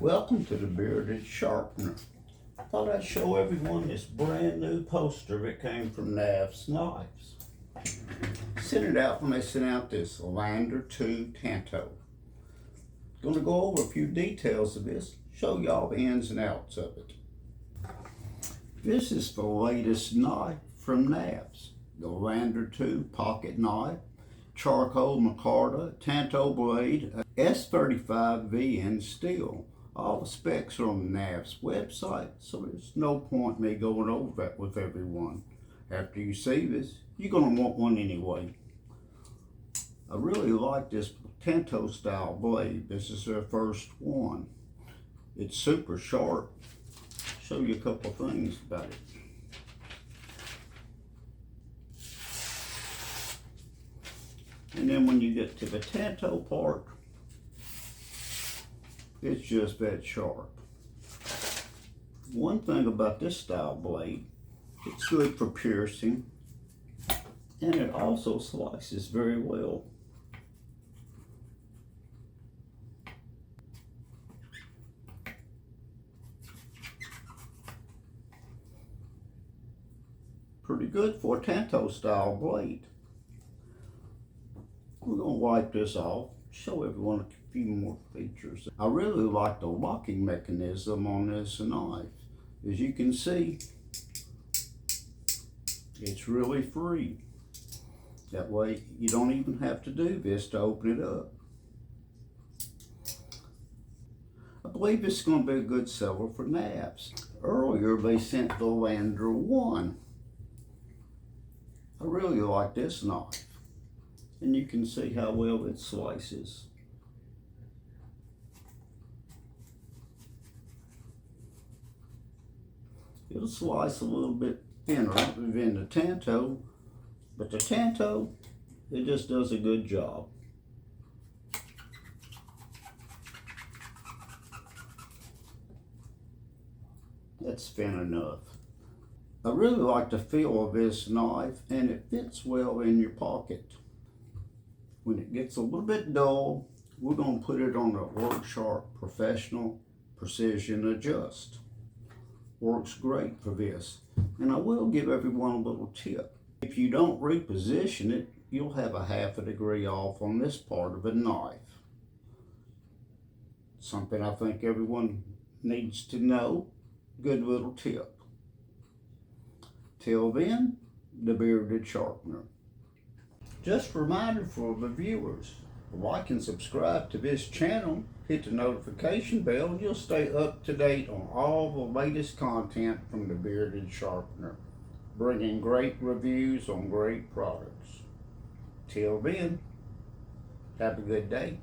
Welcome to the Bearded Sharpener. I thought I'd show everyone this brand new poster that came from KNAFS Knives. Sent it out when they sent out this Lander 2 Tanto. Gonna go over a few details of this, show y'all the ins and outs of it. This is the latest knife from KNAFS, the Lander 2 pocket knife, Charcoal Micarta, Tanto Blade, S35V in steel. All the specs are on the KNAFS website, so there's no point me going over that with everyone. After you see this, you're going to want one anyway. I really like this Tanto style blade. This is their first one. It's super sharp. Show you a couple things about it. And then when you get to the Tanto part, it's just that sharp. One thing about this style blade, it's good for piercing, and it also slices very well. Pretty good for a Tanto style blade. We're going to wipe this off, show everyone a few more features. I really like the locking mechanism on this knife. As you can see, it's really free. That way you don't even have to do this to open it up. I believe this is going to be a good seller for KNAFS. Earlier they sent the Lander 1. I really like this knife. And you can see how well it slices. It'll slice a little bit thinner than the Tanto, but the Tanto, it just does a good job. That's thin enough. I really like the feel of this knife, and it fits well in your pocket. When it gets a little bit dull, we're going to put it on the Work Sharp Professional Precision Adjust. Works great for this. And I will give everyone a little tip. If you don't reposition it, you'll have a ½ degree off on this part of a knife. Something I think everyone needs to know. Good little tip. Till then, the Bearded Sharpener. Just a reminder for the viewers, like and subscribe to this channel, hit the notification bell, and you'll stay up to date on all the latest content from the Bearded Sharpener, bringing great reviews on great products. Till then, have a good day.